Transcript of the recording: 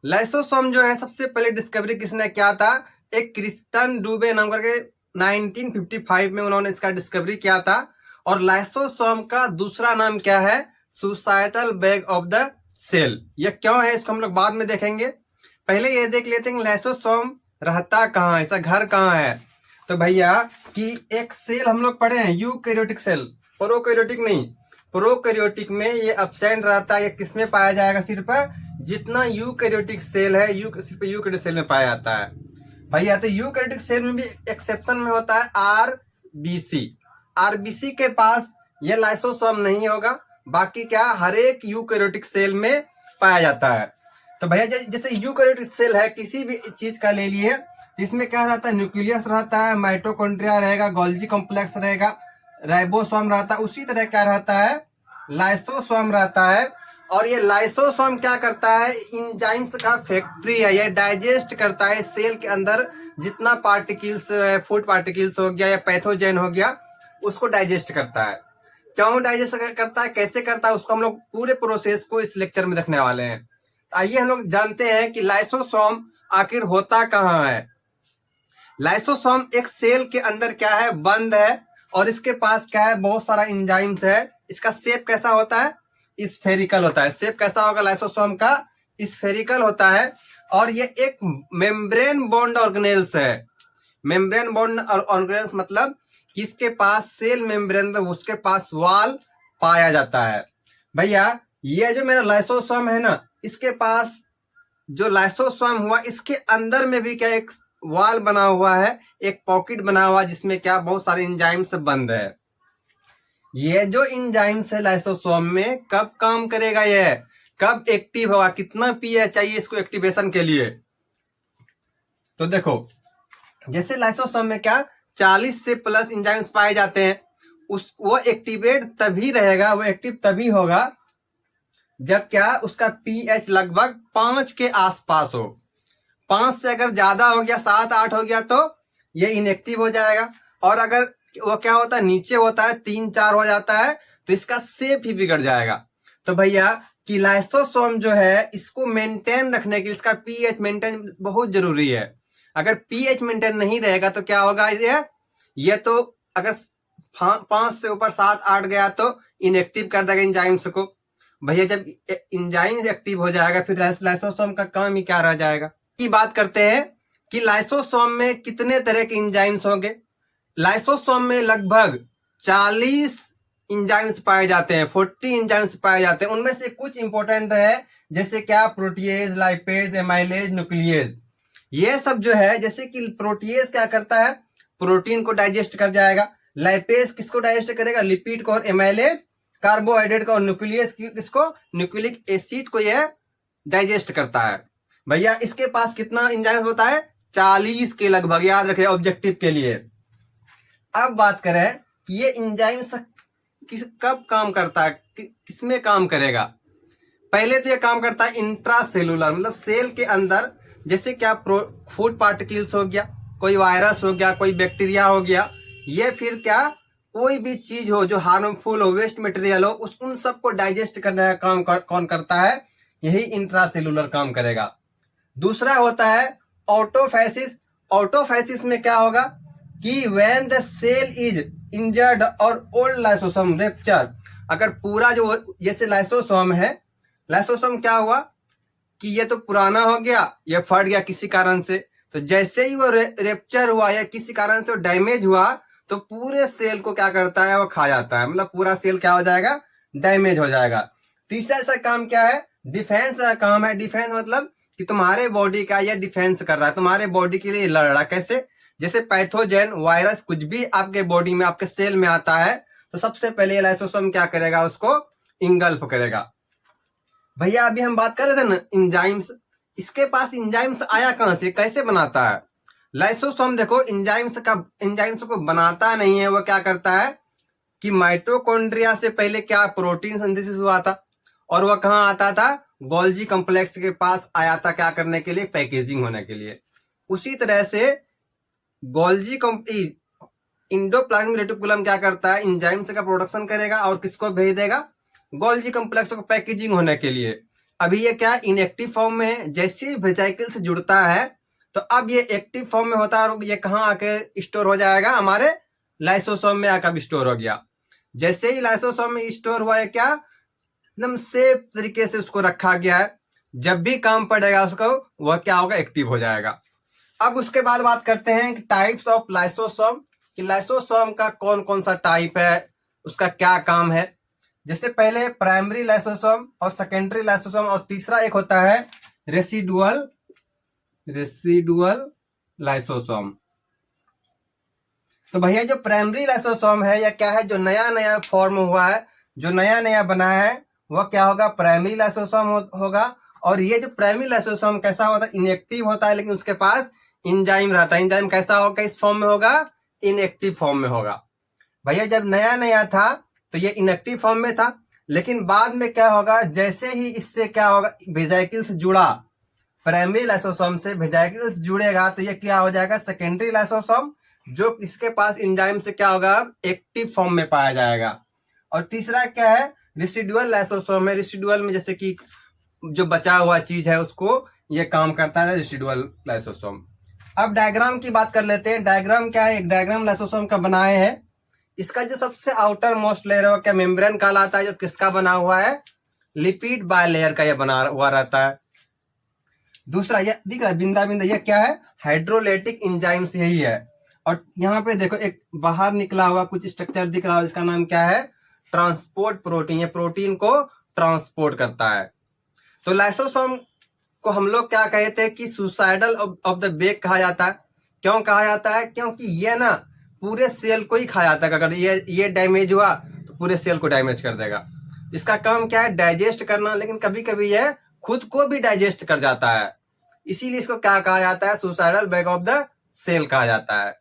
Lysosome जो है सबसे पहले डिस्कवरी किसने किया था? एक क्रिस्टन डूबे नाम करके 1955 में उन्होंने इसका डिस्कवरी किया था। और लाइसोसोम का दूसरा नाम क्या है? सुसाइटल बैग ऑफ द सेल। यह क्यों है इसको हम लोग बाद में देखेंगे। पहले ये देख लेते हैं लाइसोसोम रहता कहाँ है, इसका घर कहाँ है। तो भैया कि एक सेल हम लोग पढ़े हैं यूकैरियोटिक सेल, प्रोकैरियोटिक नहीं। प्रोकैरियोटिक में ये एब्सेंट रहता है। ये किस में पाया जाएगा? सिर्फ जितना यूकैरियोटिक सेल है सिर्फ यूकैरियोटिक सेल में पाया जाता है भैया। तो यूकैरियोटिक सेल में भी एक्सेप्शन में होता है आरबीसी। आरबीसी के पास ये लाइसोसोम नहीं होगा, बाकी क्या हर एक यूकैरियोटिक सेल में पाया जाता है। तो भैया जैसे यूकैरियोटिक सेल है किसी भी चीज का ले लिए, इसमें क्या रहता है? न्यूक्लियस रहता है, माइटोकॉन्ड्रिया रहेगा, गोल्जी कॉम्प्लेक्स रहेगा, राइबोसोम रहता है। उसी तरह क्या रहता है? लाइसोसोम रहता है। और ये लाइसोसोम क्या करता है? इंजाइम्स का फैक्ट्री है। ये डाइजेस्ट करता है सेल के अंदर जितना पार्टिकल्स, फूड पार्टिकल्स हो गया या पैथोजेन हो गया, उसको डाइजेस्ट करता है। क्यों डाइजेस्ट करता है, कैसे करता है, उसको हम लोग पूरे प्रोसेस को इस लेक्चर में देखने वाले हैं। आइए हम लोग जानते हैं कि लाइसोसोम आखिर होता कहाँ है। लाइसोसोम एक सेल के अंदर क्या है? बंद है। और इसके पास क्या है? बहुत सारा एंजाइम्स है। इसका शेप कैसा होता है? स्फेरिकल होता है। शेप कैसा होगा लाइसोसोम का? स्फेरिकल होता है। और ये एक मेम्ब्रेन बॉन्ड ऑर्गेनेल्स है। मेम्ब्रेन बॉन्ड ऑर्गेनेल्स मतलब किसके पास? सेल मेम्ब्रेन में उसके पास वाल पाया जाता है। भैया ये जो मेरा लाइसोसोम है ना, इसके पास जो लाइसोसोम हुआ इसके अंदर में भी क्या एक वाल बना हुआ है, एक पॉकेट बना हुआ है जिसमें क्या बहुत सारे एंजाइम्स बंद है। ये जो एंजाइम्स है लाइसोसोम में कब काम करेगा? ये कब एक्टिव होगा? कितना पीएच चाहिए इसको एक्टिवेशन के लिए? तो देखो जैसे लाइसोसोम में क्या 40 से प्लस एंजाइम्स पाए जाते हैं, वो एक्टिवेट तभी रहेगा, वो एक्टिव तभी होगा जब क्या उसका पीएच लगभग 5 के आसपास हो। 5 से अगर ज्यादा हो गया, 7-8 हो गया, तो ये इनएक्टिव हो जाएगा। और अगर वो क्या होता है, नीचे होता है 3-4 हो जाता है, तो इसका शेप ही बिगड़ जाएगा। तो भैया कि लाइसोसोम जो है इसको मेंटेन रखने के लिए इसका पीएच मेंटेन बहुत जरूरी है। अगर पीएच मेंटेन नहीं रहेगा तो क्या होगा? ये तो अगर 5 से ऊपर 7-8 गया तो इनएक्टिव कर देगा एंजाइम्स को। भैया जब एंजाइम एक्टिव हो जाएगा फिर लाइसोसोम का काम ही क्या रह जाएगा। की बात करते हैं कि लाइसोसोम में कितने तरह के एंजाइम्स होंगे। लाइसोसोम में लगभग 40 एंजाइम्स पाए जाते हैं, 40 एंजाइम्स पाए जाते हैं। उनमें से कुछ इंपॉर्टेंट है जैसे क्या प्रोटीएज, लाइपेज, एमाइलेज, न्यूक्लिएज। ये सब जो है जैसे कि प्रोटीएज क्या करता है? प्रोटीन को डाइजेस्ट कर जाएगा। लाइपेज किसको डाइजेस्ट करेगा? लिपिड को। और एमाइलेज कार्बोहाइड्रेट का। और न्यूक्लियस किसको? न्यूक्लिक एसिड को यह डाइजेस्ट करता है। भैया इसके पास कितना एंजाइम होता है? 40 के लगभग, याद रखें ऑब्जेक्टिव के लिए। अब बात करें कि ये एंजाइम कब काम करता है, किसमें काम करेगा। पहले तो ये काम करता है इंट्रासेलुलर, मतलब सेल के अंदर। जैसे क्या फूड पार्टिकल्स हो गया, कोई वायरस हो गया, कोई बैक्टीरिया हो गया, ये फिर क्या कोई भी चीज हो जो हार्मफुल हो, वेस्ट मटेरियल हो, उन सबको डाइजेस्ट करने का काम कौन करता है? यही इंट्रासेलुलर काम करेगा। दूसरा होता है ऑटोफैसिस। ऑटोफैसिस में क्या होगा कि when the cell is injured और ओल्ड लाइसोसोम रेप्चर, अगर पूरा जो जैसे लाइसोसोम है, लाइसोसोम क्या हुआ कि ये तो पुराना हो गया, ये फट गया किसी कारण से, तो जैसे ही वो रेप्चर हुआ या किसी कारण से वो डैमेज हुआ तो पूरे सेल को क्या करता है? वो खा जाता है। मतलब पूरा सेल क्या हो जाएगा? डैमेज हो जाएगा। तीसरा ऐसा काम क्या है? डिफेंस का काम है। डिफेंस मतलब कि तुम्हारे बॉडी का ये डिफेंस कर रहा है, तुम्हारे बॉडी के लिए लड़ रहा है। कैसे? जैसे पैथोजेन, वायरस, कुछ भी आपके बॉडी में, आपके सेल में आता है तो सबसे पहले लाइसोसोम क्या करेगा? उसको इंगल्फ करेगा। भैया अभी हम बात कर रहे थे ना एंजाइम्स, इसके पास एंजाइम्स आया कहां से, कैसे बनाता है? लाइसोसोम देखो एंजाइम्स को बनाता नहीं है, वो क्या करता है कि माइटोकॉन्ड्रिया से पहले क्या प्रोटीन सिंथेसिस हुआ था, और वह कहां आता था? गोल्जी कॉम्प्लेक्स के पास आया था। क्या करने के लिए? पैकेजिंग होने के लिए। उसी तरह से गोल्जी इंडोप्लाज्मिक रेटिकुलम क्या करता है? एंजाइम्स का प्रोडक्शन करेगा और किसको भेज देगा? गोल्जी कॉम्प्लेक्स को पैकेजिंग होने के लिए। अभी ये क्या इनएक्टिव फॉर्म में है। जैसे ही वेसिकल से जुड़ता है तो अब ये एक्टिव फॉर्म में होता है और ये कहाँ आके स्टोर हो जाएगा, हमारे लाइसोसोम में आकर स्टोर हो गया। जैसे ही लाइसोसोम में स्टोर हुआ है, क्या एकदम सेफ तरीके से उसको रखा गया है, जब भी काम पड़ेगा उसको वह क्या होगा, एक्टिव हो जाएगा। अब उसके बाद बात करते हैं कि टाइप्स ऑफ लाइसोसोम, कि लाइसोसोम का कौन कौन सा टाइप है, उसका क्या काम है। जैसे पहले प्राइमरी लाइसोसोम और सेकेंडरी लाइसोसोम, और तीसरा एक होता है रेसिडुअल लाइसोसोम। तो भैया जो प्राइमरी लाइसोसोम है या क्या है, जो नया नया फॉर्म हुआ है, जो नया नया बना है, वह क्या होगा, प्राइमरी लाइसोसोम होगा। और ये जो प्राइमरी लाइसोसोम कैसा होता है, इनएक्टिव होता है, लेकिन उसके पास इंजाइम रहता है। इंजाइम कैसा होगा, इस फॉर्म में होगा, इनएक्टिव फॉर्म में होगा। भैया जब नया नया था तो ये इनएक्टिव फॉर्म में था, लेकिन बाद में क्या होगा, जैसे ही इससे क्या होगा, वेसिकल से जुड़ा, प्राइमरी लाइसोसोम से वेसिकल से जुड़ेगा तो ये क्या हो जाएगा, सेकेंडरी लाइसोसोम, जो इसके पास एंजाइम से क्या होगा, एक्टिव फॉर्म में पाया जाएगा। और तीसरा क्या है, रेसिडुअल लाइसोसोम है। रेसिडुअल में जैसे कि जो बचा हुआ चीज है उसको ये काम करता है, रेसिडुअल लाइसोसोम। अब डायग्राम की बात कर लेते हैं। डायग्राम क्या है, एक डायग्राम लाइसोसोम का बनाए हैं। इसका जो सबसे आउटर मोस्ट लेयर है वो क्या, मेम्ब्रेन कहलाता है, जो किसका बना हुआ है, लिपिड बायलेयर का ये बना हुआ रहता है। दूसरा ये दिख रहा है बिंदा बिंदा, ये क्या है, हाइड्रोलाइटिक एंजाइम्स, यही है। और यहाँ पे देखो एक बाहर निकला हुआ कुछ स्ट्रक्चर दिख रहा है, इसका नाम क्या है, ट्रांसपोर्ट प्रोटीन। ये प्रोटीन को ट्रांसपोर्ट करता है। तो लाइसोसोम को हम लोग क्या कहते हैं कि सुसाइडल ऑफ द बेक कहा जाता है। क्यों कहा जाता है, क्योंकि ये ना पूरे सेल को ही खा जाता है। अगर ये डैमेज हुआ तो पूरे सेल को डैमेज कर देगा। इसका काम क्या है, डाइजेस्ट करना, लेकिन कभी कभी ये खुद को भी डाइजेस्ट कर जाता है। इसीलिए इसको क्या कहा जाता है, suicidal bag of the cell कहा जाता है।